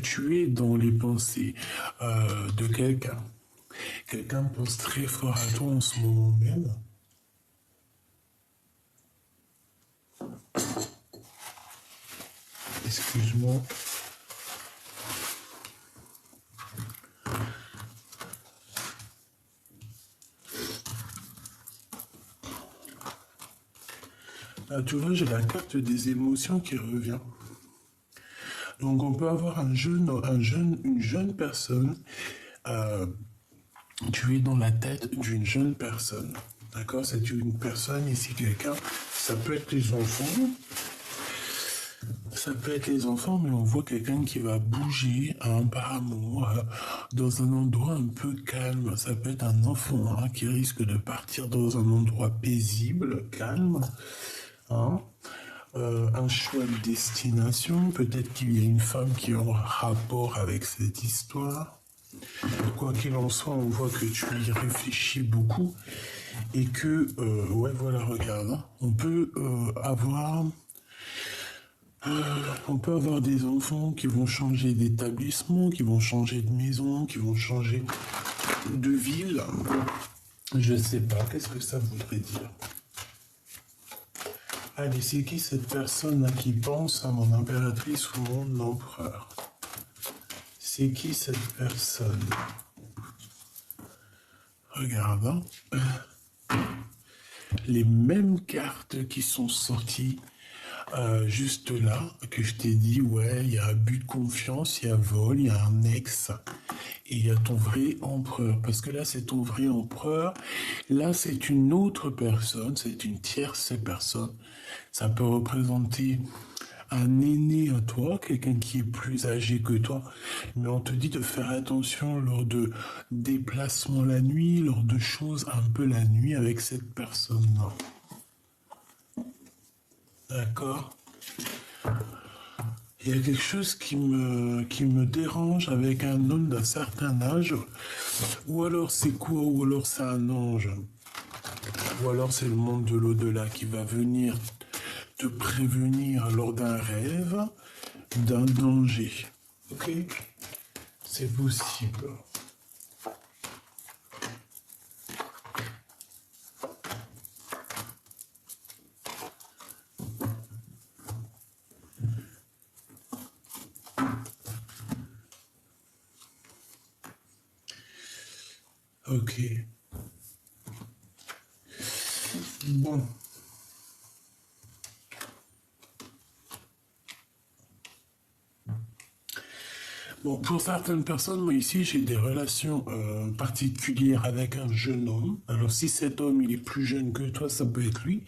tu es dans les pensées de quelqu'un. Quelqu'un pense très fort à toi en ce moment même. Excuse-moi. Là, tu vois, j'ai la carte des émotions qui revient. Donc, on peut avoir une jeune personne. Tu es dans la tête d'une jeune personne. D'accord? C'est une personne, ici, quelqu'un. Ça peut être les enfants. Ça peut être les enfants, mais on voit quelqu'un qui va bouger apparemment dans un endroit un peu calme. Ça peut être un enfant qui risque de partir dans un endroit paisible, calme. Hein. Un choix de destination. Peut-être qu'il y a une femme qui est en rapport avec cette histoire. Quoi qu'il en soit, on voit que tu y réfléchis beaucoup et que, ouais, voilà, regarde, hein, on peut avoir des enfants qui vont changer d'établissement, qui vont changer de maison, qui vont changer de ville. Je sais pas, qu'est-ce que ça voudrait dire? Allez, c'est qui cette personne-là qui pense à mon impératrice ou mon empereur? C'est qui cette personne? Regarde, hein. Les mêmes cartes qui sont sorties juste là, que je t'ai dit, ouais, il y a abus de confiance, il y a vol, il y a un ex, et il y a ton vrai empereur. Parce que là, c'est ton vrai empereur. Là, c'est une autre personne, c'est une tierce personne. Ça peut représenter un aîné à toi, quelqu'un qui est plus âgé que toi, mais on te dit de faire attention lors de déplacements la nuit, lors de choses un peu la nuit avec cette personne-là. D'accord? Il y a quelque chose qui me dérange avec un homme d'un certain âge, ou alors c'est quoi, ou alors c'est un ange, ou alors c'est le monde de l'au-delà qui va venir te prévenir lors d'un rêve, d'un danger. Ok? C'est possible. Ok. Bon. Bon, pour certaines personnes, moi ici, j'ai des relations particulières avec un jeune homme. Alors, si cet homme, il est plus jeune que toi, ça peut être lui.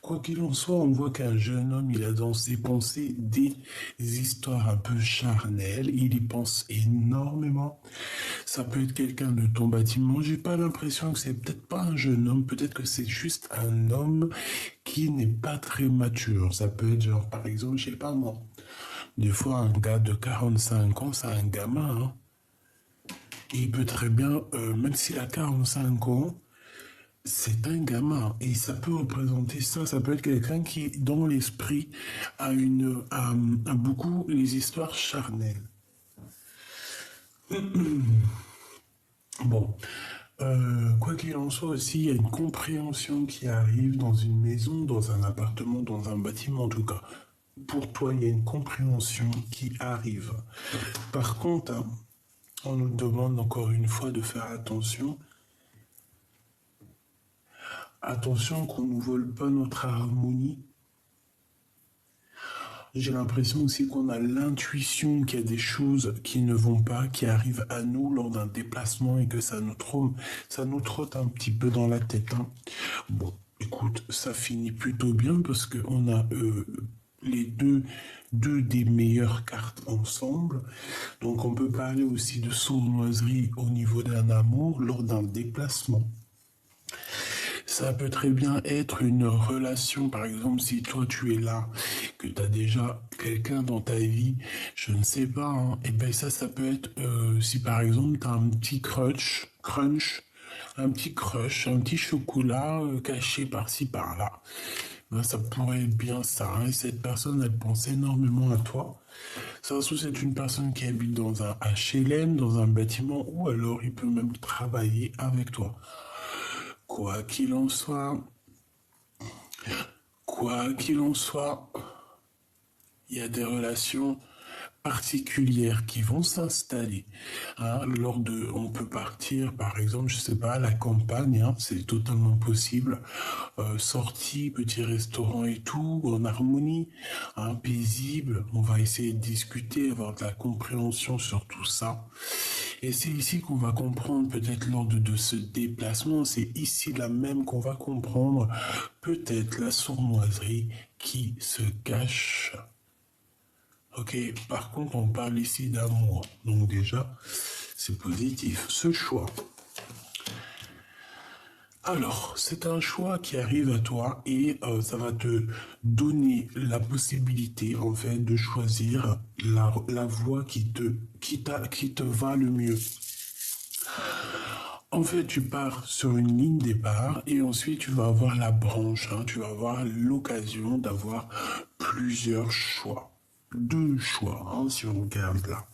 Quoi qu'il en soit, on voit qu'un jeune homme, il a dans ses pensées des histoires un peu charnelles. Il y pense énormément. Ça peut être quelqu'un de ton bâtiment. J'ai pas l'impression que c'est peut-être pas un jeune homme. Peut-être que c'est juste un homme qui n'est pas très mature. Ça peut être genre, par exemple, je sais pas moi. Des fois, un gars de 45 ans, c'est un gamin. Hein. Et il peut très bien, même s'il a 45 ans, c'est un gamin. Et ça peut représenter ça. Ça peut être quelqu'un qui, dans l'esprit, a beaucoup les histoires charnelles. Bon. Quoi qu'il en soit aussi, il y a une compréhension qui arrive dans une maison, dans un appartement, dans un bâtiment en tout cas. Pour toi, il y a une compréhension qui arrive. Par contre, hein, on nous demande encore une fois de faire attention. Attention qu'on ne vole pas notre harmonie. J'ai l'impression aussi qu'on a l'intuition qu'il y a des choses qui ne vont pas, qui arrivent à nous lors d'un déplacement et que ça nous trotte un petit peu dans la tête. Hein. Bon, écoute, ça finit plutôt bien parce qu'on a les deux des meilleures cartes ensemble. Donc on peut parler aussi de sournoiserie au niveau d'un amour lors d'un déplacement. Ça peut très bien être une relation, par exemple, si toi tu es là, que tu as déjà quelqu'un dans ta vie, je ne sais pas, hein, et ben ça peut être si par exemple tu as un petit crunch, un petit crush, un petit chocolat caché par-ci par-là. Là, ça pourrait être bien ça, hein. Et cette personne, elle pense énormément à toi. Ça se trouve, c'est une personne qui habite dans un HLM, dans un bâtiment, ou alors il peut même travailler avec toi. Quoi qu'il en soit, quoi qu'il en soit, il y a des relations particulières qui vont s'installer. Hein, on peut partir, par exemple, je sais pas, à la campagne, hein, c'est totalement possible. Sortie, petit restaurant et tout, en harmonie, hein, paisible. On va essayer de discuter, avoir de la compréhension sur tout ça. Et c'est ici qu'on va comprendre, peut-être lors de ce déplacement, c'est ici là même qu'on va comprendre peut-être la sournoiserie qui se cache. Ok, par contre, on parle ici d'amour. Donc déjà, c'est positif. Ce choix. Alors, c'est un choix qui arrive à toi et ça va te donner la possibilité, en fait, de choisir la voie qui te va le mieux. En fait, tu pars sur une ligne départ et ensuite tu vas avoir la branche, hein, tu vas avoir l'occasion d'avoir plusieurs choix. Deux choix, hein, si on regarde là.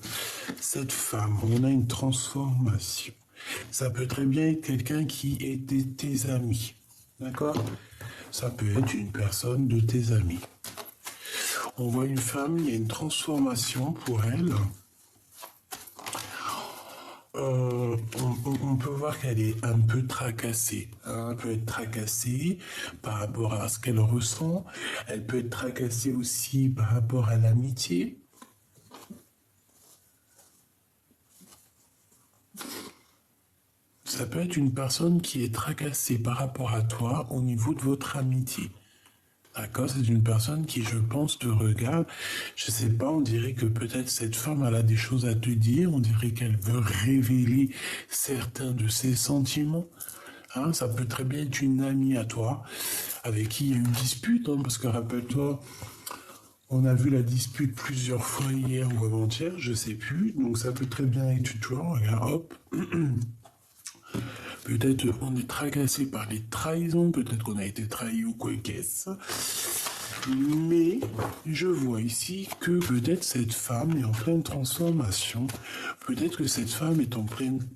Cette femme, on a une transformation. Ça peut très bien être quelqu'un qui était tes amis. D'accord? Ça peut être une personne de tes amis. On voit une femme, il y a une transformation pour elle. On peut voir qu'elle est un peu tracassée, hein. Elle peut être tracassée par rapport à ce qu'elle ressent. Elle peut être tracassée aussi par rapport à l'amitié. Ça peut être une personne qui est tracassée par rapport à toi au niveau de votre amitié. D'accord, c'est une personne qui, je pense, te regarde. Je sais pas, on dirait que peut-être cette femme, elle a des choses à te dire. On dirait qu'elle veut révéler certains de ses sentiments. Hein, ça peut très bien être une amie à toi, avec qui il y a une dispute, hein, parce que rappelle-toi, on a vu la dispute plusieurs fois hier ou avant-hier, je sais plus. Donc ça peut très bien être toi, regarde, hop. Peut-être on est tracassé par les trahisons, peut-être qu'on a été trahi ou quoi qu'est-ce. Mais je vois ici que peut-être cette femme est en pleine transformation. Peut-être que cette femme est en pleine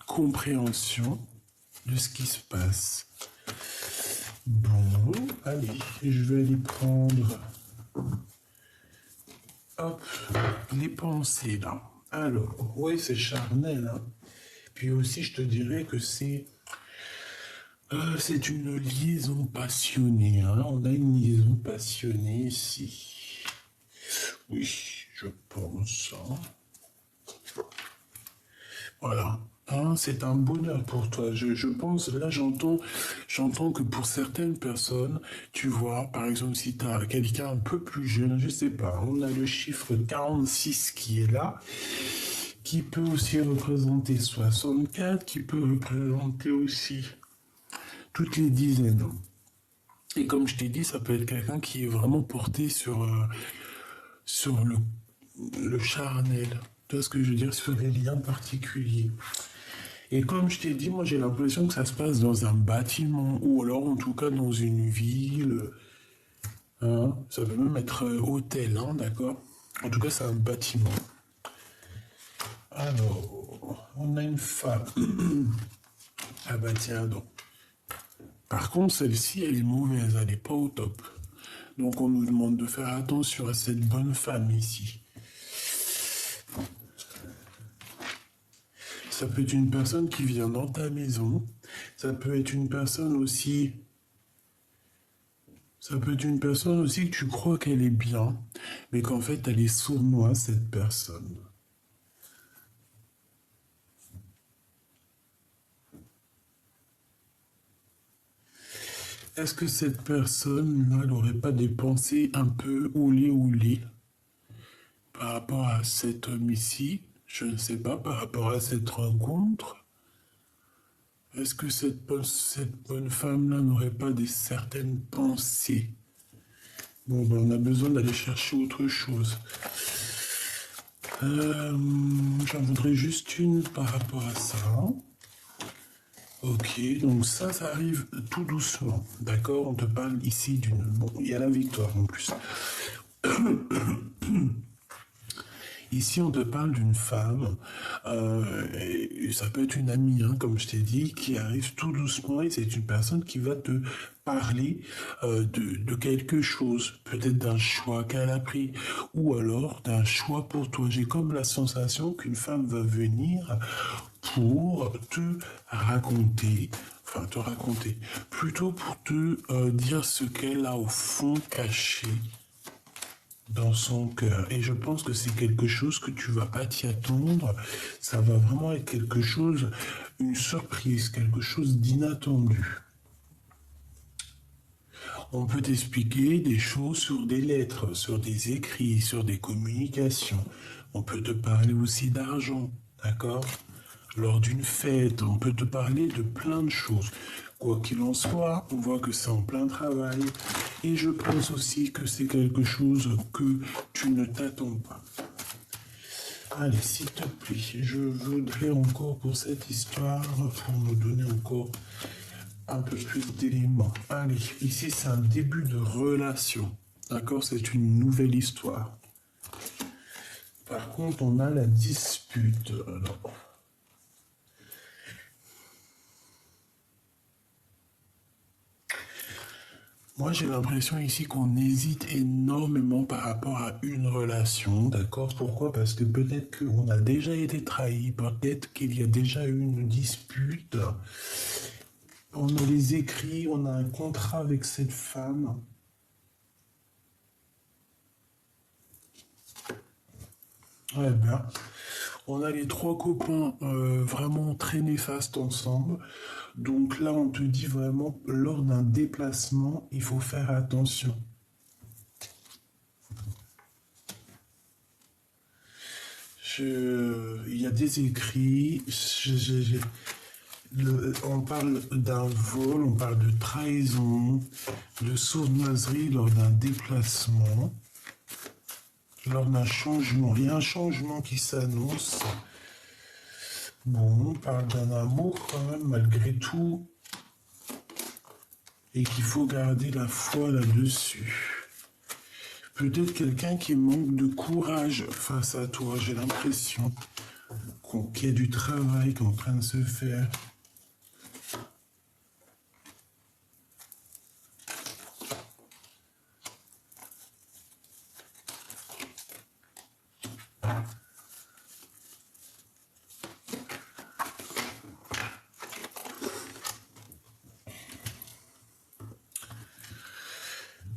compréhension de ce qui se passe. Bon, allez, je vais aller prendre hop, les pensées là. Alors, oui, c'est charnel, hein. Puis aussi, je te dirais que c'est une liaison passionnée, hein. On a une liaison passionnée ici. Oui, je pense, hein. Voilà. Hein, c'est un bonheur pour toi. Je pense, là j'entends que pour certaines personnes, tu vois, par exemple, si tu as quelqu'un un peu plus jeune, je sais pas, on a le chiffre 46 qui est là, qui peut aussi représenter 64, qui peut représenter aussi toutes les dizaines. Et comme je t'ai dit, ça peut être quelqu'un qui est vraiment porté sur le charnel. Tu vois ce que je veux dire, sur des liens particuliers. Et comme je t'ai dit, moi j'ai l'impression que ça se passe dans un bâtiment, ou alors en tout cas dans une ville. Hein. Ça peut même être hôtel, hein, d'accord? En tout cas, c'est un bâtiment. Alors, on a une femme. Ah bah tiens donc. Par contre, celle-ci, elle est mauvaise, elle n'est pas au top. Donc on nous demande de faire attention à cette bonne femme ici. Ça peut être une personne qui vient dans ta maison. Ça peut être une personne aussi. Ça peut être une personne aussi que tu crois qu'elle est bien, mais qu'en fait elle est sournoise, cette personne. Est-ce que cette personne-là n'aurait pas des pensées un peu oulé par rapport à cet homme ici? Je ne sais pas, par rapport à cette rencontre. Est-ce que cette bonne femme-là n'aurait pas des certaines pensées? Bon, ben, on a besoin d'aller chercher autre chose. J'en voudrais juste une par rapport à ça. Ok, donc ça arrive tout doucement, d'accord? On te parle ici d'une... Bon, il y a la victoire en plus. Ici, on te parle d'une femme, et ça peut être une amie, hein, comme je t'ai dit, qui arrive tout doucement et c'est une personne qui va te parler de quelque chose, peut-être d'un choix qu'elle a pris ou alors d'un choix pour toi. J'ai comme la sensation qu'une femme va venir pour te raconter, enfin te raconter, plutôt pour te dire ce qu'elle a au fond caché dans son cœur. Et je pense que c'est quelque chose que tu vas pas t'y attendre. Ça va vraiment être quelque chose, une surprise, quelque chose d'inattendu. On peut t'expliquer des choses sur des lettres, sur des écrits, sur des communications. On peut te parler aussi d'argent, d'accord? Lors d'une fête, on peut te parler de plein de choses. Quoi qu'il en soit, on voit que c'est en plein travail. Et je pense aussi que c'est quelque chose que tu ne t'attends pas. Allez, s'il te plaît, je voudrais encore pour cette histoire, pour nous donner encore un peu plus d'éléments. Allez, ici c'est un début de relation. D'accord? C'est une nouvelle histoire. Par contre, on a la dispute. Alors, moi, j'ai l'impression ici qu'on hésite énormément par rapport à une relation, d'accord? Pourquoi? Parce que peut-être qu'on a déjà été trahi, peut-être qu'il y a déjà eu une dispute. On a les écrits, on a un contrat avec cette femme. Ouais, bien. On a les trois copains vraiment très néfastes ensemble. Donc là, on te dit vraiment, lors d'un déplacement, il faut faire attention. Il y a des écrits, on parle d'un vol, on parle de trahison, de sournoiserie lors d'un déplacement, lors d'un changement. Il y a un changement qui s'annonce. Bon, on parle d'un amour quand même, malgré tout, et qu'il faut garder la foi là-dessus. Peut-être quelqu'un qui manque de courage face à toi, j'ai l'impression qu'il y a du travail qui est en train de se faire.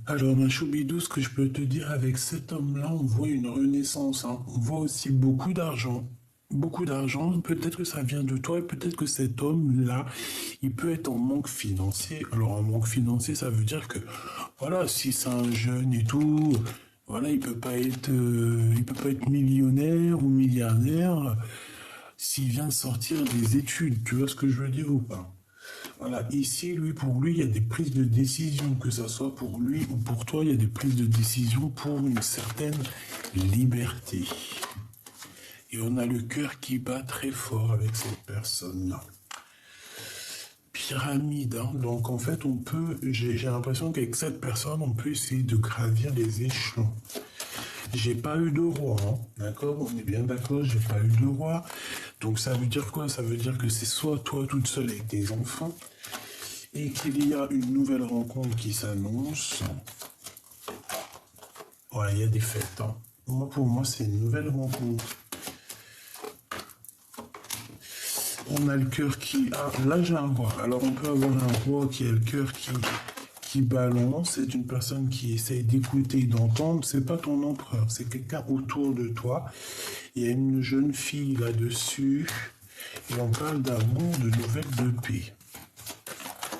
Alors, ma choubidou, ce que je peux te dire avec cet homme-là, on voit une renaissance, hein. On voit aussi beaucoup d'argent. Beaucoup d'argent, peut-être que ça vient de toi et peut-être que cet homme-là, il peut être en manque financier. Alors, en manque financier, ça veut dire que, voilà, si c'est un jeune et tout, voilà, il peut pas être millionnaire ou milliardaire s'il vient de sortir des études. Tu vois ce que je veux dire ou pas? Voilà, ici, pour lui, il y a des prises de décision, que ce soit pour lui ou pour toi, il y a des prises de décision pour une certaine liberté. Et on a le cœur qui bat très fort avec cette personne-là. Pyramide, hein. Donc en fait, j'ai l'impression qu'avec cette personne, on peut essayer de gravir les échelons. J'ai pas eu de roi, hein. D'accord? On est bien d'accord, j'ai pas eu de roi. Donc ça veut dire quoi? Ça veut dire que c'est soit toi toute seule avec tes enfants, et qu'il y a une nouvelle rencontre qui s'annonce. Ouais, il y a des fêtes, hein. Pour moi, c'est une nouvelle rencontre. On a le cœur qui... Ah, là, j'ai un roi. Alors, on peut avoir un roi qui a le cœur qui balance. C'est une personne qui essaye d'écouter, d'entendre. C'est pas ton empereur, c'est quelqu'un autour de toi. Il y a une jeune fille là-dessus. Et on parle d'amour, de nouvelles de paix.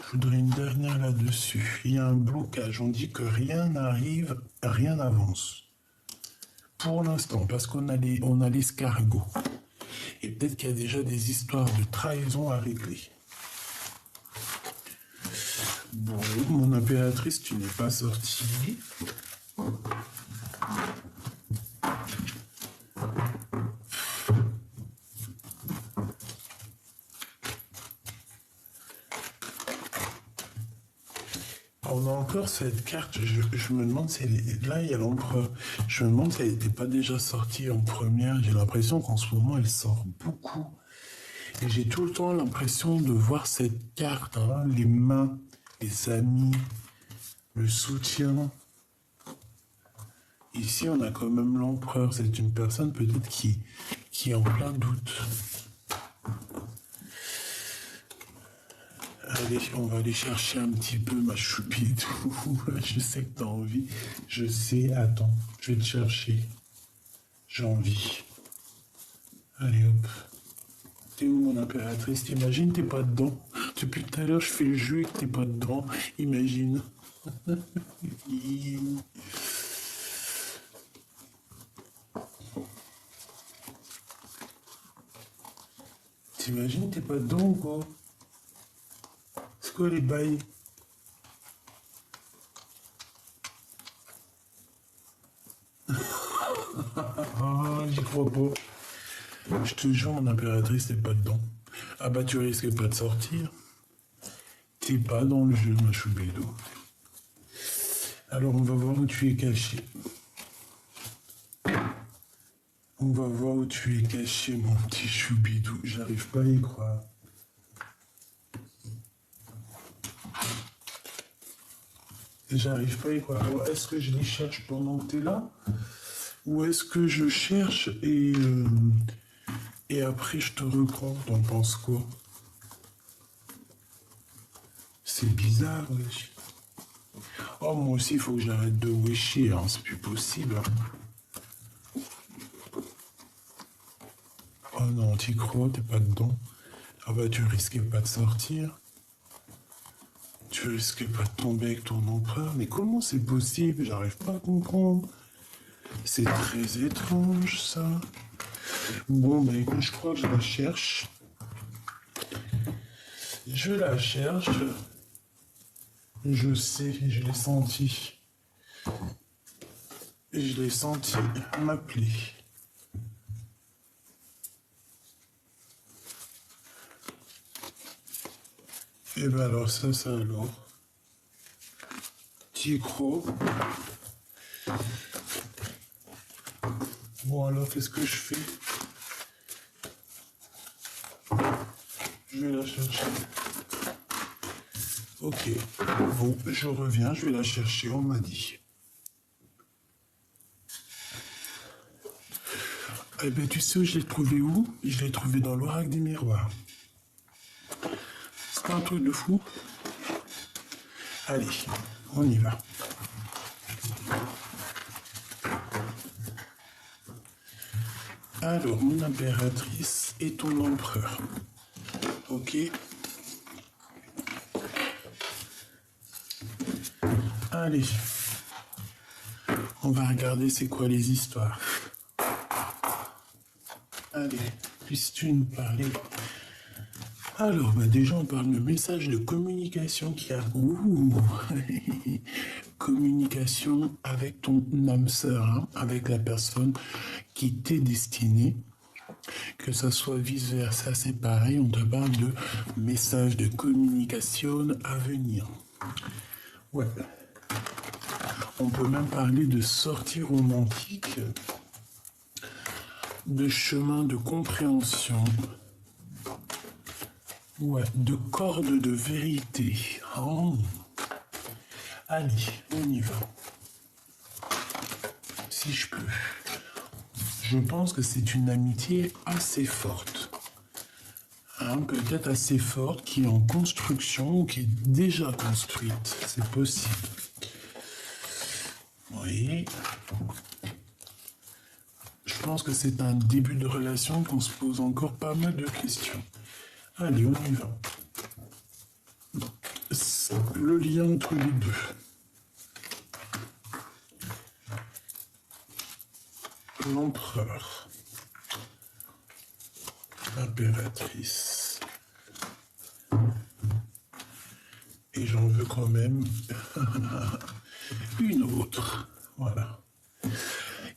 Je voudrais une dernière là-dessus. Il y a un blocage. On dit que rien n'arrive, rien n'avance. Pour l'instant, parce qu'on a l'escargot. Et peut-être qu'il y a déjà des histoires de trahison à régler. Bon, mon impératrice, tu n'es pas sortie. on a encore cette carte. Je me demande si là, il y a l'empereur. Je me demande si elle n'était pas déjà sortie en première. J'ai l'impression qu'en ce moment, elle sort beaucoup. Et j'ai tout le temps l'impression de voir cette carte, hein, les mains, les amis, le soutien. Ici, on a quand même l'empereur. C'est une personne peut-être qui est en plein doute. Allez, on va aller chercher un petit peu ma choupidou. Je sais que t'as envie. Je sais, attends, je vais te chercher. J'ai envie. Allez hop. T'es où mon impératrice? T'imagines, t'es pas dedans. Depuis tout à l'heure, je fais le jeu et que t'es pas dedans. Imagine. T'imagines, t'es pas dedans ou quoi? C'est quoi les bails? Ah, j'y crois pas. Je te jure, mon impératrice, t'es pas dedans. Ah bah, tu risques pas de sortir. T'es pas dans le jeu, ma choubédo. Alors, on va voir où tu es caché. On va voir où tu es caché, mon petit choubidou. J'arrive pas à y croire. J'arrive pas à y croire. Alors, est-ce que je les cherche pendant que t'es là? Ou est-ce que je cherche et après je te reprends? T'en penses quoi? C'est bizarre, wesh. Oh, moi aussi, il faut que j'arrête de wecher, hein. C'est plus possible. Hein. Oh non, t'y crois, t'es pas dedans. Ah bah, tu risquais pas de sortir. Tu risquais pas de tomber avec ton empereur. Mais comment c'est possible? J'arrive pas à comprendre. C'est très étrange, ça. Bon, bah écoute, je crois que je la cherche. Je la cherche. Je sais, je l'ai senti. Je l'ai senti m'appeler. Et ben alors ça alors. T'y crois? Bon alors qu'est-ce que je fais? Je vais la chercher. Ok. Bon, je reviens, je vais la chercher, on m'a dit. Eh ben tu sais, je l'ai trouvé où? Je l'ai trouvé dans l'oracle des miroirs. C'est pas un truc de fou? Allez, on y va. Alors, mon impératrice et ton empereur. Ok. Allez. On va regarder c'est quoi les histoires. Allez, puisses-tu nous parler? Alors, bah déjà, on parle de message de communication qui a... Ouh. Communication avec ton âme sœur, hein, avec la personne qui t'est destinée. Que ça soit vice-versa, c'est pareil, on te parle de message de communication à venir. Ouais. On peut même parler de sortie romantique, de chemin de compréhension, ouais, de corde de vérité. Oh. Allez, on y va. Si je peux. Je pense que c'est une amitié assez forte. Hein, peut-être assez forte, qui est en construction ou qui est déjà construite. C'est possible. Oui. Je pense que c'est un début de relation qu'on se pose encore pas mal de questions. Allez, on y va. Le lien entre les deux. L'empereur. L'impératrice. Et j'en veux quand même une autre. Voilà.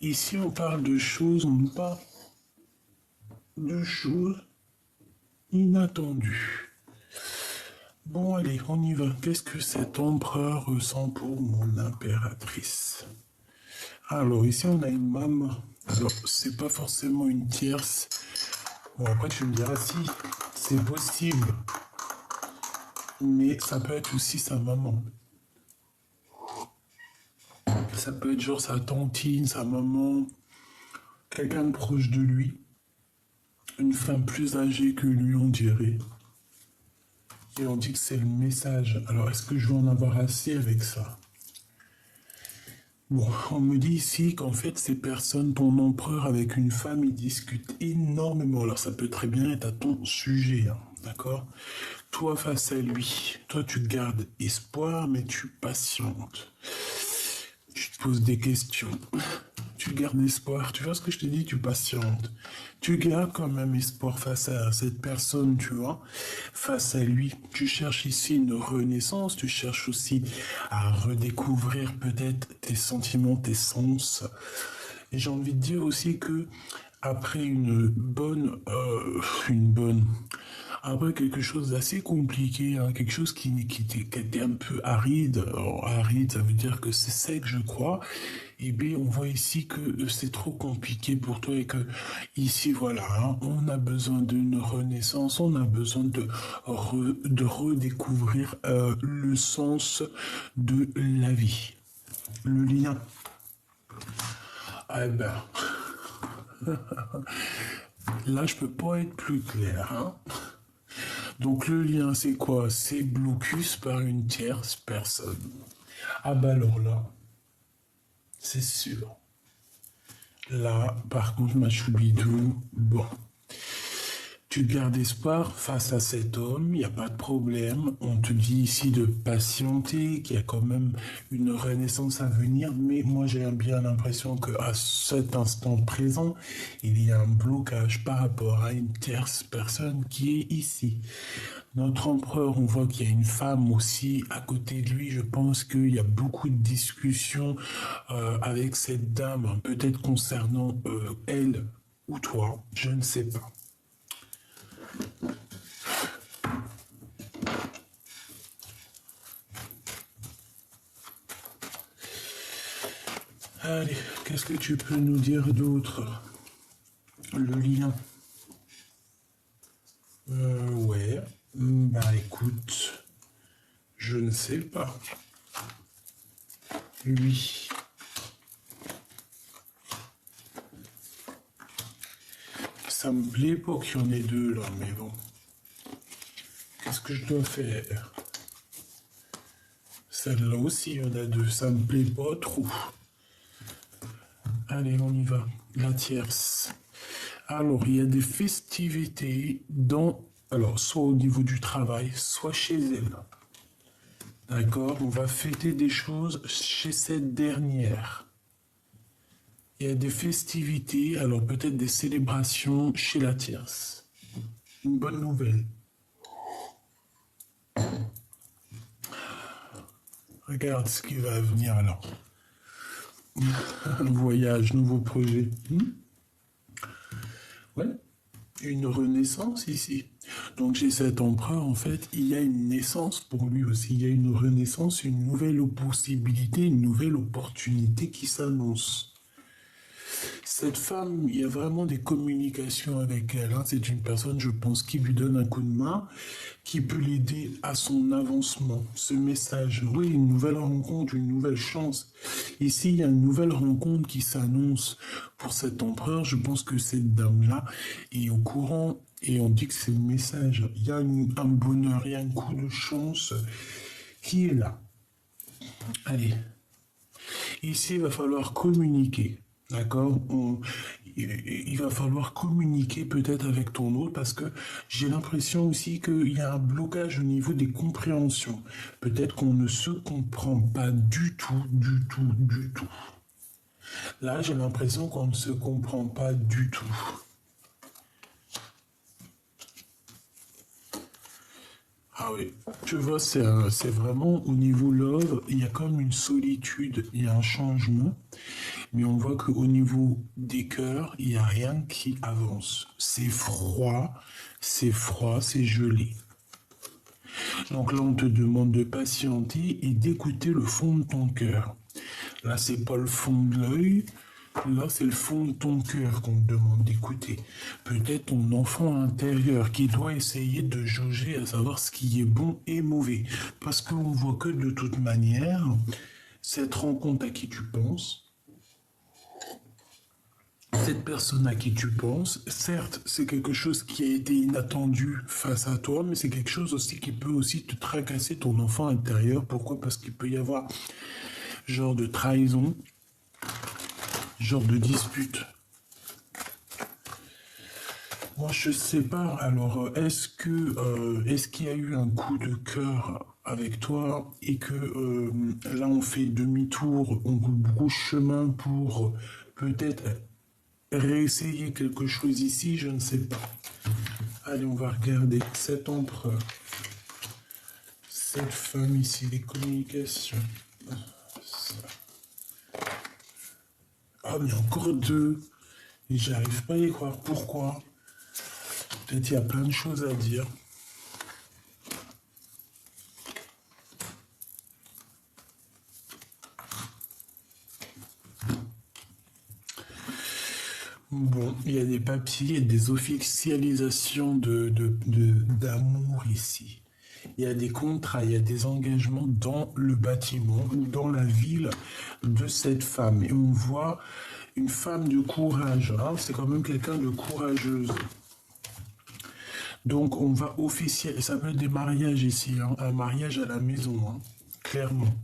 Ici, on parle de choses, on nous parle de choses inattendues. Bon, allez, on y va. Qu'est-ce que cet empereur ressent pour mon impératrice? Alors, ici, on a une maman. Alors, c'est pas forcément une tierce. Bon, après, tu me diras si c'est possible. Mais ça peut être aussi sa maman. Ça peut être genre sa tantine, sa maman, quelqu'un de proche de lui. Une femme plus âgée que lui, on dirait. Et on dit que c'est le message. Alors, est-ce que je vais en avoir assez avec ça? Bon, on me dit ici qu'en fait, ces personnes, ton empereur avec une femme, ils discutent énormément. Alors, ça peut très bien être à ton sujet, hein, d'accord? Toi, face à lui, toi, tu gardes espoir, mais tu patientes. Tu te poses des questions. Tu gardes espoir. Tu vois ce que je te dis? Tu patientes. Tu gardes quand même espoir face à cette personne, tu vois. Face à lui. Tu cherches ici une renaissance. Tu cherches aussi à redécouvrir peut-être tes sentiments, tes sens. Et j'ai envie de dire aussi que après après quelque chose d'assez compliqué, hein, quelque chose qui était un peu aride. Alors, aride, ça veut dire que c'est sec, je crois. Et bien, on voit ici que c'est trop compliqué pour toi et que ici, voilà, hein, on a besoin d'une renaissance, on a besoin de redécouvrir le sens de la vie, le lien. Eh ben, là, je peux pas être plus clair, hein. Donc le lien, c'est quoi? C'est blocus par une tierce personne. Ah bah alors là, c'est sûr. Là, par contre, ma choubidou, bon. Tu gardes espoir face à cet homme, il n'y a pas de problème. On te dit ici de patienter, qu'il y a quand même une renaissance à venir, mais moi j'ai bien l'impression qu'à cet instant présent, il y a un blocage par rapport à une tierce personne qui est ici. Notre empereur, on voit qu'il y a une femme aussi à côté de lui. Je pense qu'il y a beaucoup de discussions avec cette dame, peut-être concernant elle ou toi, je ne sais pas. Allez, qu'est-ce que tu peux nous dire d'autre? Le lien. Ouais. Bah écoute, je ne sais pas. Lui. Ça me plaît pas qu'il y en ait deux là, mais bon. Qu'est-ce que je dois faire? Celle-là aussi, il y en a deux. Ça me plaît pas trop. Allez, on y va. La tierce. Alors, il y a des festivités alors, soit au niveau du travail, soit chez elle. D'accord? On va fêter des choses chez cette dernière. Il y a des festivités, alors peut-être des célébrations chez la tierce. Une bonne nouvelle. Regarde ce qui va venir alors. Voyage, nouveau projet. Ouais, une renaissance ici. Donc chez cet empereur, en fait, il y a une naissance pour lui aussi. Il y a une renaissance, une nouvelle possibilité, une nouvelle opportunité qui s'annonce. Cette femme, il y a vraiment des communications avec elle, hein. C'est une personne, je pense, qui lui donne un coup de main, qui peut l'aider à son avancement. Ce message, oui, une nouvelle rencontre, une nouvelle chance. Ici, il y a une nouvelle rencontre qui s'annonce pour cet empereur. Je pense que cette dame-là est au courant et on dit que c'est le message. Il y a un bonheur, il y a un coup de chance qui est là. Allez, ici, il va falloir communiquer. D'accord? Il va falloir communiquer peut-être avec ton autre parce que j'ai l'impression aussi qu'il y a un blocage au niveau des compréhensions. Peut-être qu'on ne se comprend pas du tout, du tout, du tout. Là, j'ai l'impression qu'on ne se comprend pas du tout. Ah oui, tu vois, c'est vraiment au niveau love, il y a comme une solitude, il y a un changement, mais on voit qu'au niveau des cœurs, il n'y a rien qui avance. C'est froid, c'est gelé. Donc là, on te demande de patienter et d'écouter le fond de ton cœur. Là, c'est pas le fond de l'œil. Là, c'est le fond de ton cœur qu'on te demande d'écouter. Peut-être ton enfant intérieur qui doit essayer de jauger à savoir ce qui est bon et mauvais. Parce qu'on voit que de toute manière, cette rencontre à qui tu penses, cette personne à qui tu penses, certes, c'est quelque chose qui a été inattendu face à toi, mais c'est quelque chose aussi qui peut aussi te tracasser ton enfant intérieur. Pourquoi? Parce qu'il peut y avoir genre de trahison, genre de dispute. Moi, je sais pas. Alors, est-ce qu'il y a eu un coup de cœur avec toi et que là, on fait demi-tour, on rebrouche chemin pour peut-être réessayer quelque chose ici, je ne sais pas. Allez, on va regarder cet empereur, cette femme ici, les communications. Ça. Ah, mais encore deux. Et j'arrive pas à y croire. Pourquoi? Peut-être il y a plein de choses à dire. Bon, il y a des papiers, des officialisations d'amour ici. Il y a des contrats, il y a des engagements dans le bâtiment ou dans la ville de cette femme. Et on voit une femme de courage. Hein, c'est quand même quelqu'un de courageuse. Donc on va officialiser, ça peut être des mariages ici, hein, un mariage à la maison, hein, clairement.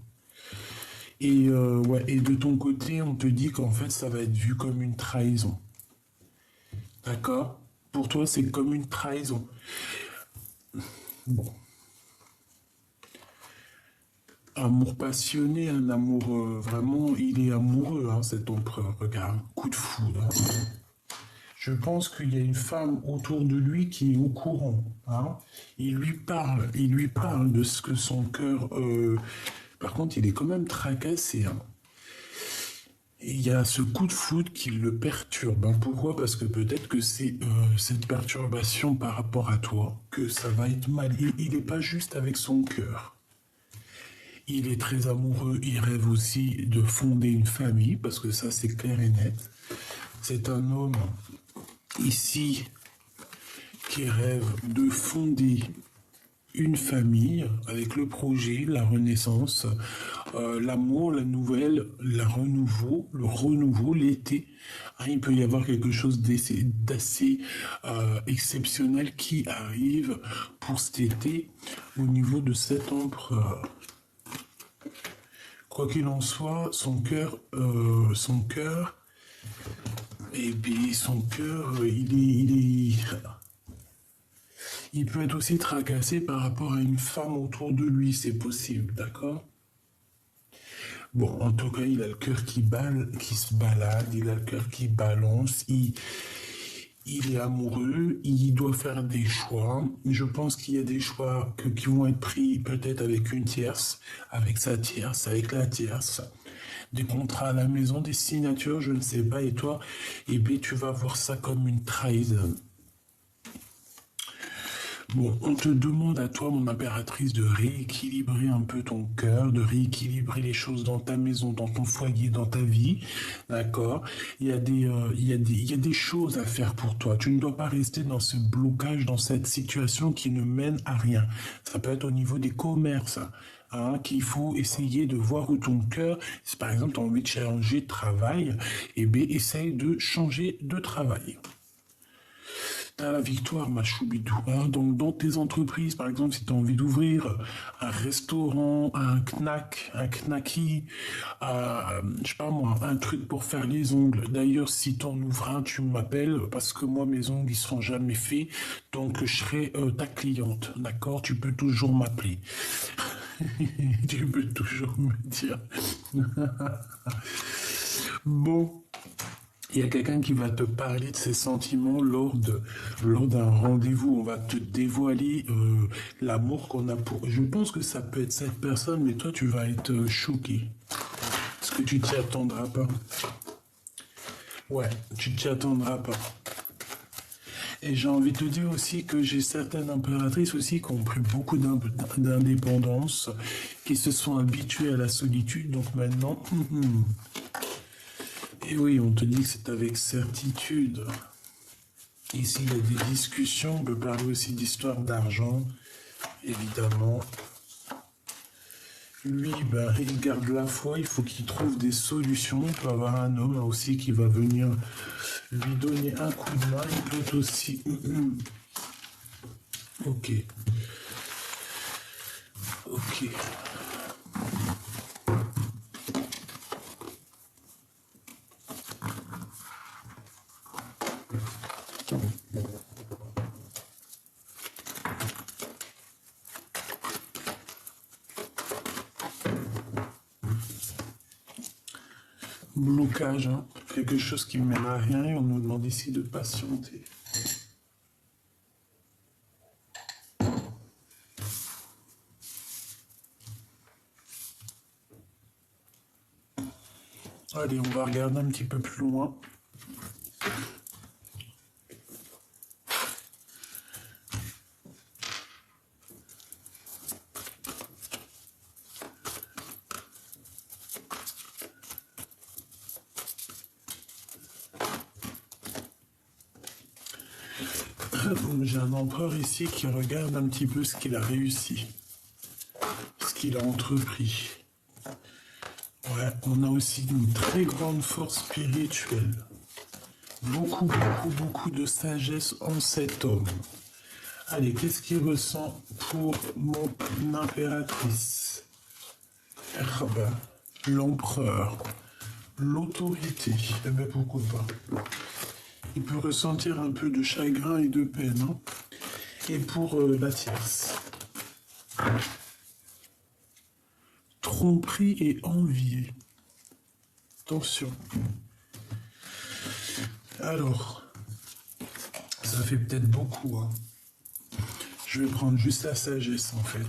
Et, ouais, et de ton côté, on te dit qu'en fait, ça va être vu comme une trahison. D'accord? Pour toi, c'est comme une trahison. Bon. Amour passionné, un amour vraiment, il est amoureux, hein, cet empereur. Regarde, coup de foudre. Je pense qu'il y a une femme autour de lui qui est au courant. Hein. Il lui parle de ce que son cœur. Par contre, il est quand même tracassé. Hein. Et il y a ce coup de foudre qui le perturbe. Hein. Pourquoi? Parce que peut-être que c'est cette perturbation par rapport à toi que ça va être mal. Il n'est pas juste avec son cœur. Il est très amoureux. Il rêve aussi de fonder une famille parce que ça, c'est clair et net. C'est un homme ici qui rêve de fonder une famille avec le projet, la renaissance, l'amour, la nouvelle, le renouveau, l'été. Hein, il peut y avoir quelque chose d'assez exceptionnel qui arrive pour cet été au niveau de cet empereur. Quoi qu'il en soit, son cœur, et puis son cœur, il peut être aussi tracassé par rapport à une femme autour de lui, c'est possible, d'accord? Bon, en tout cas, il a le cœur qui se balade, il a le cœur qui balance, il est amoureux, il doit faire des choix. Je pense qu'il y a des choix qui vont être pris peut-être avec une tierce, avec sa tierce, avec la tierce. Des contrats à la maison, des signatures, je ne sais pas. Et toi, eh bien, tu vas voir ça comme une trahison. Bon, on te demande à toi, mon impératrice, de rééquilibrer un peu ton cœur, de rééquilibrer les choses dans ta maison, dans ton foyer, dans ta vie, d'accord? Il y a des choses à faire pour toi. Tu ne dois pas rester dans ce blocage, dans cette situation qui ne mène à rien. Ça peut être au niveau des commerces, hein, qu'il faut essayer de voir où ton cœur, si par exemple tu as envie de changer de travail, eh bien, essaye de changer de travail. T'as la victoire, ma choubidou. Hein. Donc, dans tes entreprises, par exemple, si tu as envie d'ouvrir un restaurant, un knack, un knacky, je sais pas moi, un truc pour faire les ongles. D'ailleurs, si t'en ouvres un, tu m'appelles parce que moi, mes ongles, ils sont jamais faits. Donc, je serai ta cliente. D'accord? Tu peux toujours m'appeler. Tu peux toujours me dire. Bon. Il y a quelqu'un qui va te parler de ses sentiments lors d'un rendez-vous. On va te dévoiler l'amour qu'on a pour... Je pense que ça peut être cette personne, mais toi, tu vas être choqué. Parce que tu t'y attendras pas. Ouais, tu t'y attendras pas. Et j'ai envie de te dire aussi que j'ai certaines impératrices aussi qui ont pris beaucoup d'indépendance, qui se sont habituées à la solitude. Donc maintenant, et oui, on te dit que c'est avec certitude. Ici, il y a des discussions. On peut parler aussi d'histoire d'argent, évidemment. Lui, ben, il garde la foi, il faut qu'il trouve des solutions. Il peut avoir un homme aussi qui va venir lui donner un coup de main. Il peut aussi... Ok. Ok. Blocage, hein. Quelque chose qui ne mène à rien et on nous demande ici de patienter. Allez, on va regarder un petit peu plus loin. J'ai un empereur ici qui regarde un petit peu ce qu'il a réussi, ce qu'il a entrepris. Ouais, on a aussi une très grande force spirituelle. Beaucoup, beaucoup, beaucoup de sagesse en cet homme. Allez, qu'est-ce qu'il ressent pour mon impératrice? Ah ben, l'empereur, l'autorité. Eh ben, pourquoi pas? Il peut ressentir un peu de chagrin et de peine. Hein. Et pour la tierce. Tromperie et envier. Attention. Alors, ça fait peut-être beaucoup. Hein. Je vais prendre juste la sagesse en fait.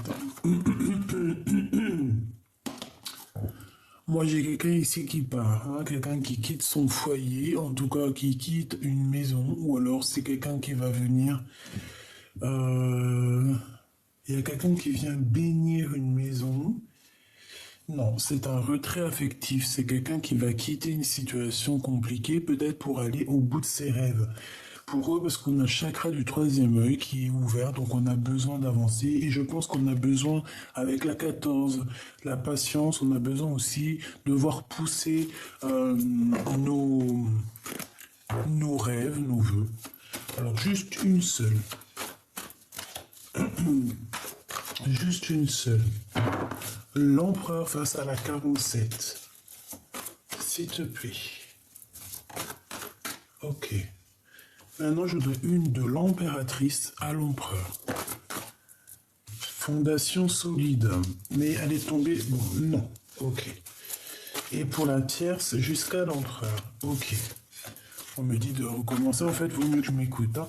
Moi j'ai quelqu'un ici qui part, hein, quelqu'un qui quitte son foyer, en tout cas qui quitte une maison, ou alors c'est quelqu'un qui va venir. Il y a quelqu'un qui vient bénir une maison. Non, c'est un retrait affectif. C'est quelqu'un qui va quitter une situation compliquée, peut-être pour aller au bout de ses rêves. Pour eux, parce qu'on a le chakra du troisième œil qui est ouvert, donc on a besoin d'avancer. Et je pense qu'on a besoin, avec la 14, la patience, on a besoin aussi de voir pousser nos rêves, nos vœux. Alors, juste une seule. Juste une seule. L'empereur face à la 47. S'il te plaît. Ok. Maintenant, je voudrais une de l'impératrice à l'empereur. Fondation solide. Mais elle est tombée... Bon, non. Ok. Et pour la tierce, jusqu'à l'empereur. Ok. On me dit de recommencer. En fait, il vaut mieux que je m'écoute. Hein.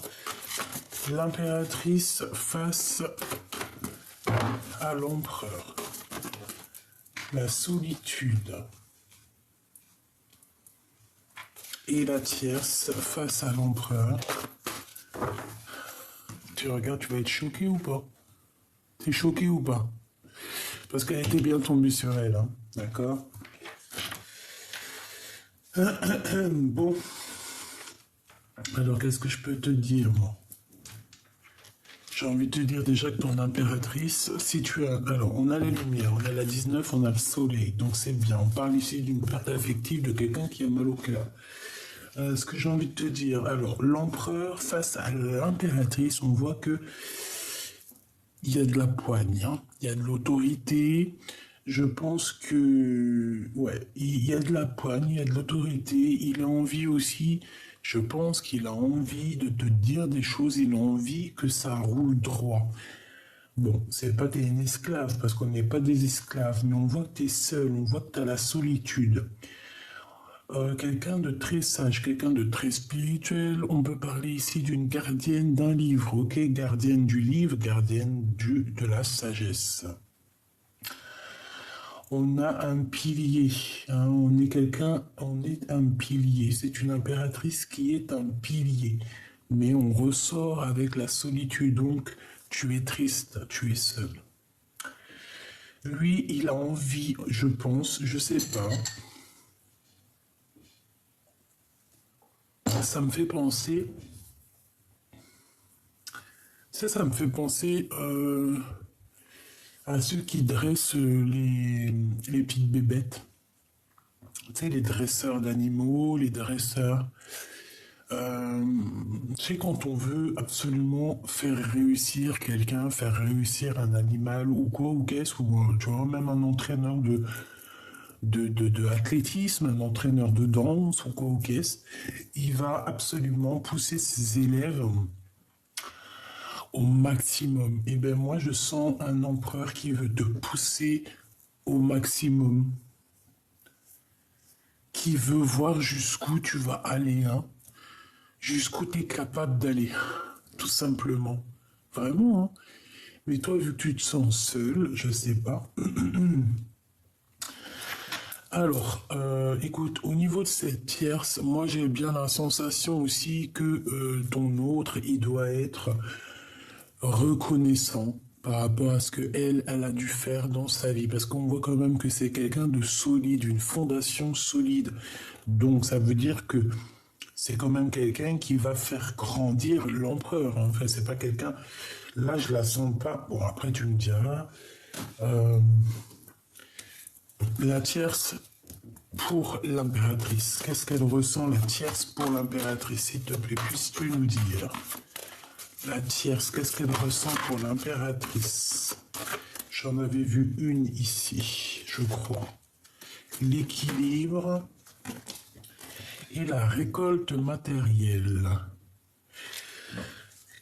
L'impératrice face à l'empereur. La solitude. Et la tierce face à l'empereur. Tu regardes, tu vas être choqué ou pas? T'es choqué ou pas? Parce qu'elle était bien tombée sur elle, hein. D'accord? Bon. Alors, qu'est-ce que je peux te dire, moi? J'ai envie de te dire déjà que ton impératrice, si tu as... Alors, on a les lumières, on a la 19, on a le soleil, donc c'est bien. On parle ici d'une perte affective de quelqu'un qui a mal au cœur. Ce que j'ai envie de te dire, alors, l'empereur face à l'impératrice, on voit que il y a de la poigne, hein, il y a de l'autorité. Je pense que, ouais, il y a de la poigne, il y a de l'autorité. Il a envie aussi, je pense qu'il a envie de te dire des choses, il a envie que ça roule droit. Bon, c'est pas que t'es une esclave, parce qu'on n'est pas des esclaves, mais on voit que t'es seul, on voit que t'as la solitude. Quelqu'un de très sage, quelqu'un de très spirituel. On peut parler ici d'une gardienne d'un livre, ok? Gardienne du livre, gardienne de la sagesse. On a un pilier, hein, on est un pilier. C'est une impératrice qui est un pilier. mais on ressort avec la solitude. Donc, tu es triste, tu es seul. Lui, il a envie, je pense, je sais pas. Ça me fait penser. Ça me fait penser à ceux qui dressent les petites bébêtes. Tu sais, les dresseurs d'animaux, les dresseurs. Tu sais, quand on veut absolument faire réussir quelqu'un, faire réussir un animal ou quoi, ou qu'est-ce, ou tu vois, même un entraîneur de athlétisme, un entraîneur de danse ou quoi, ou qu'est-ce, il va absolument pousser ses élèves au maximum. Et ben moi, je sens un empereur qui veut te pousser au maximum, qui veut voir jusqu'où tu vas aller, hein, jusqu'où tu es capable d'aller, tout simplement. Vraiment, hein. Mais toi, vu que tu te sens seul, je sais pas. Alors, écoute, au niveau de cette tierce, moi j'ai bien la sensation aussi que ton autre, il doit être reconnaissant par rapport à ce que elle a dû faire dans sa vie. Parce qu'on voit quand même que c'est quelqu'un de solide, une fondation solide. Donc ça veut dire que c'est quand même quelqu'un qui va faire grandir l'empereur. Enfin, c'est pas quelqu'un... Là, je la sens pas. Bon, après, tu me diras. Euh, la tierce pour l'impératrice. Qu'est-ce qu'elle ressent, la tierce pour l'impératrice? S'il te plaît, puisses-tu nous dire? La tierce, qu'est-ce qu'elle ressent pour l'impératrice? J'en avais vu une ici, je crois. L'équilibre et la récolte matérielle.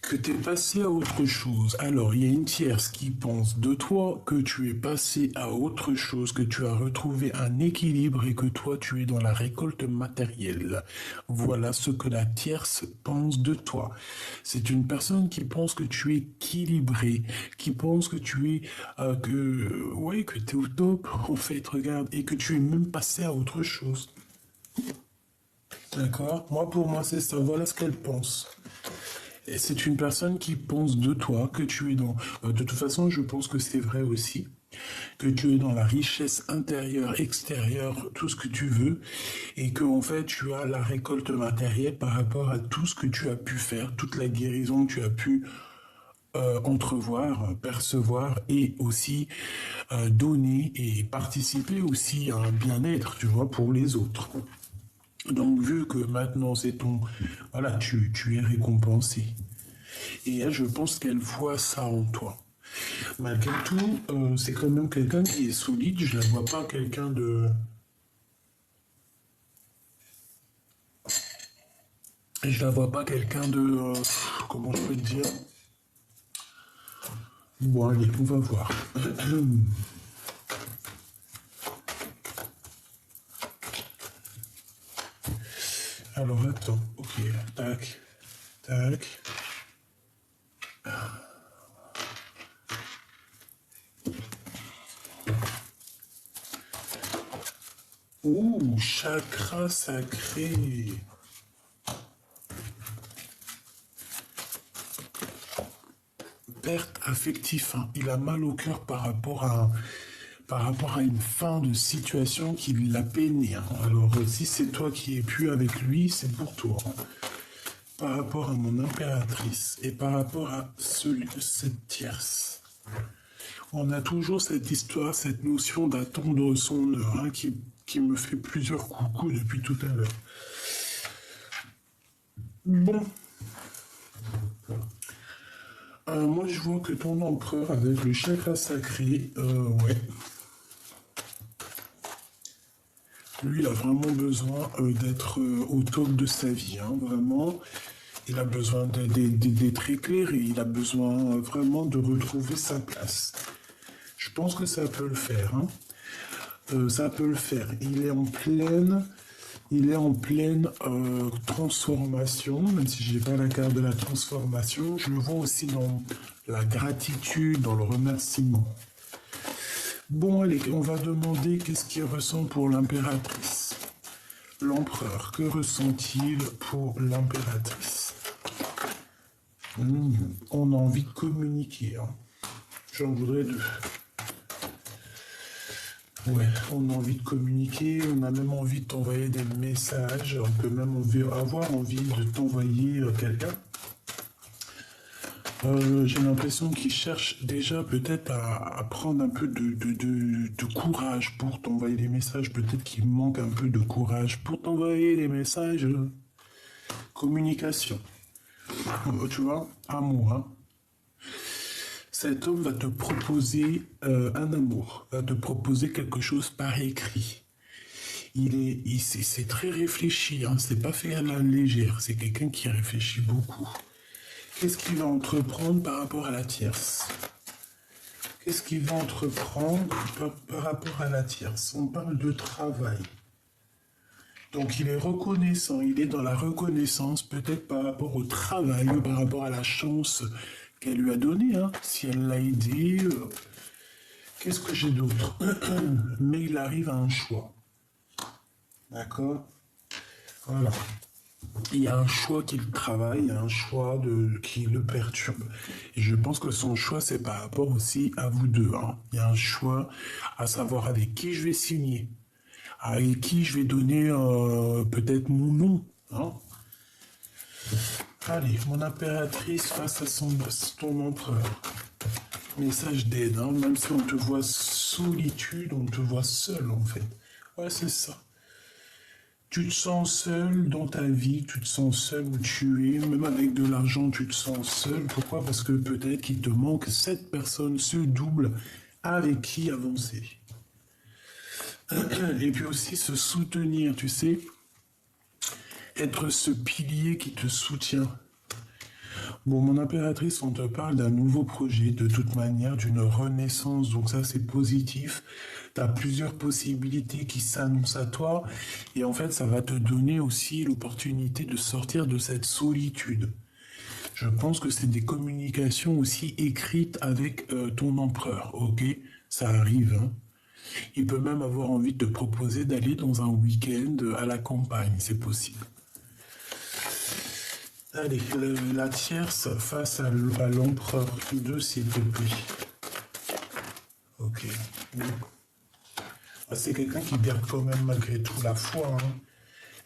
Que tu es passé à autre chose. Alors, il y a une tierce qui pense de toi que tu es passé à autre chose, que tu as retrouvé un équilibre et que toi, tu es dans la récolte matérielle. Voilà ce que la tierce pense de toi. C'est une personne qui pense que tu es équilibré, qui pense que tu es, que tu es au top, en fait, regarde, et que tu es même passé à autre chose. D'accord? Moi, pour moi, c'est ça. Voilà ce qu'elle pense. Et c'est une personne qui pense de toi, que tu es dans... de toute façon, je pense que c'est vrai aussi, que tu es dans la richesse intérieure, extérieure, tout ce que tu veux, et que en fait, tu as la récolte matérielle par rapport à tout ce que tu as pu faire, toute la guérison que tu as pu entrevoir, percevoir, et aussi donner et participer aussi à un bien-être, tu vois, pour les autres. Donc, vu que maintenant c'est ton... Voilà, tu es récompensé. Et elle, je pense qu'elle voit ça en toi. Malgré tout, c'est quand même quelqu'un qui est solide. Je la vois pas quelqu'un de... Je la vois pas quelqu'un de... comment je peux te dire? Bon, allez, on va voir. Alors, attends. Ok, tac, tac. Ouh, chakra sacré. Perte affective, hein. Il a mal au cœur par rapport à une fin de situation qui l'a peiné, hein. Alors, si c'est toi qui es plus avec lui, c'est pour toi, hein. Par rapport à mon impératrice et par rapport à cette tierce. On a toujours cette histoire, cette notion d'attendre son heure, hein, qui me fait plusieurs coucous depuis tout à l'heure. Bon. Moi, je vois que ton empereur avec le chakra sacré, ouais. Lui, il a vraiment besoin d'être au top de sa vie, hein, vraiment. Il a besoin d'être éclairé, il a besoin vraiment de retrouver sa place. Je pense que ça peut le faire, hein. Ça peut le faire. Il est en pleine transformation, même si je n'ai pas la carte de la transformation. Je le vois aussi dans la gratitude, dans le remerciement. Bon, allez, on va demander qu'est-ce qu'il ressent pour l'impératrice. L'empereur, que ressent-il pour l'impératrice? On a envie de communiquer. Hein. J'en voudrais deux. Ouais, on a envie de communiquer, on a même envie de t'envoyer des messages, on peut même avoir envie de t'envoyer quelqu'un. J'ai l'impression qu'il cherche déjà peut-être à prendre un peu de courage pour t'envoyer des messages. Peut-être qu'il manque un peu de courage pour t'envoyer des messages. Communication. Tu vois, amour. Hein. Cet homme va te proposer un amour, va te proposer quelque chose par écrit. C'est très réfléchi, hein, c'est pas fait à la légère, c'est quelqu'un qui réfléchit beaucoup. Qu'est-ce qu'il va entreprendre par rapport à la tierce? Qu'est-ce qu'il va entreprendre par rapport à la tierce? On parle de travail. Donc il est reconnaissant, il est dans la reconnaissance peut-être par rapport au travail ou par rapport à la chance qu'elle lui a donnée, hein, si elle l'a aidé. Qu'est-ce que j'ai d'autre? Mais il arrive à un choix. D'accord? Voilà. Il y a un choix qui le travaille, il y a un choix qui le perturbe. Et je pense que son choix, c'est par rapport aussi à vous deux. Hein. Il y a un choix à savoir avec qui je vais signer, avec qui je vais donner peut-être mon nom. Hein. Allez, mon impératrice face à ton empereur. Message d'aide, hein. Même si on te voit solitude, on te voit seul en fait. Ouais, c'est ça. Tu te sens seul dans ta vie, tu te sens seul où tu es, même avec de l'argent, tu te sens seul. Pourquoi? Parce que peut-être qu'il te manque cette personne, ce double, avec qui avancer. Et puis aussi se soutenir, tu sais, être ce pilier qui te soutient. Bon, mon impératrice, on te parle d'un nouveau projet, de toute manière, d'une renaissance, donc ça c'est positif. Tu as plusieurs possibilités qui s'annoncent à toi, et en fait ça va te donner aussi l'opportunité de sortir de cette solitude. Je pense que c'est des communications aussi écrites avec ton empereur, ok? Ça arrive, hein? Il peut même avoir envie de te proposer d'aller dans un week-end à la campagne, c'est possible. Allez, la tierce face à l'empereur 2, s'il te plaît. Ok. C'est quelqu'un qui garde quand même malgré tout la foi. Hein.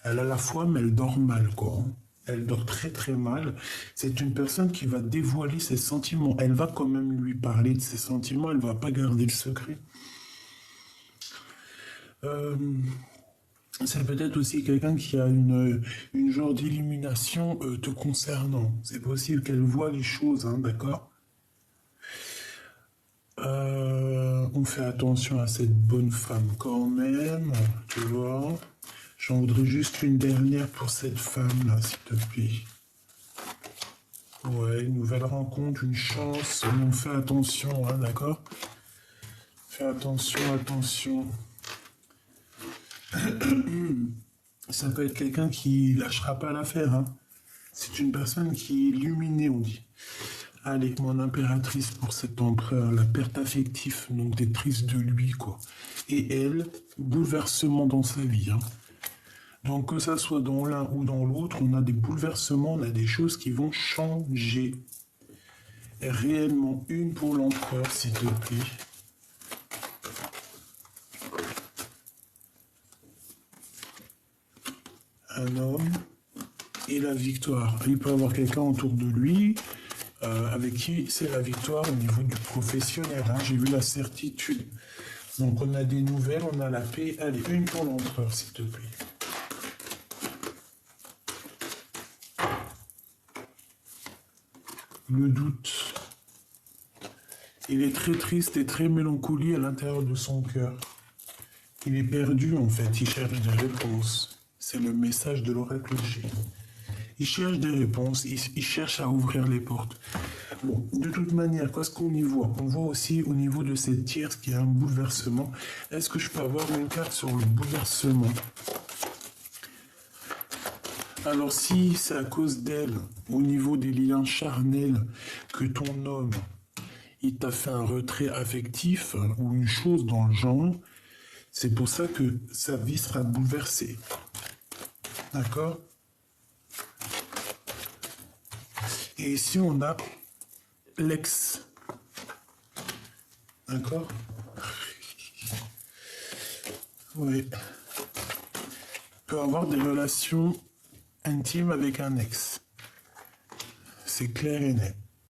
Elle a la foi, mais elle dort mal, quoi. Elle dort très très mal. C'est une personne qui va dévoiler ses sentiments. Elle va quand même lui parler de ses sentiments. Elle va pas garder le secret. C'est peut-être aussi quelqu'un qui a une genre d'illumination te concernant. C'est possible qu'elle voit les choses, hein, d'accord? On fait attention à cette bonne femme quand même, tu vois. J'en voudrais juste une dernière pour cette femme-là, s'il te plaît. Ouais, une nouvelle rencontre, une chance. On fait attention, hein, d'accord? Fais attention, attention. Ça peut être quelqu'un qui lâchera pas l'affaire, hein. C'est une personne qui est illuminée, on dit. Allez, mon impératrice pour cet empereur, la perte affective, donc t'es triste de lui, quoi. Et elle, bouleversement dans sa vie, hein. Donc que ça soit dans l'un ou dans l'autre, on a des bouleversements, on a des choses qui vont changer. Et réellement, une pour l'empereur, s'il te plaît. Un homme et la victoire. Il peut avoir quelqu'un autour de lui avec qui c'est la victoire au niveau du professionnel. Hein. J'ai vu la certitude. Donc on a des nouvelles, on a la paix. Allez, une pour l'empereur, s'il te plaît. Le doute. Il est très triste et très mélancolique à l'intérieur de son cœur. Il est perdu en fait, il cherche des réponses. C'est le message de l'oracle G. Il cherche des réponses, il cherche à ouvrir les portes. Bon, de toute manière, qu'est-ce qu'on y voit? On voit aussi au niveau de cette tierce qu'il y a un bouleversement. Est-ce que je peux avoir une carte sur le bouleversement? Alors si c'est à cause d'elle, au niveau des liens charnels, que ton homme, il t'a fait un retrait affectif ou une chose dans le genre, c'est pour ça que sa vie sera bouleversée. D'accord? Et ici, on a l'ex. D'accord? Oui. Peut avoir des relations intimes avec un ex. C'est clair et net.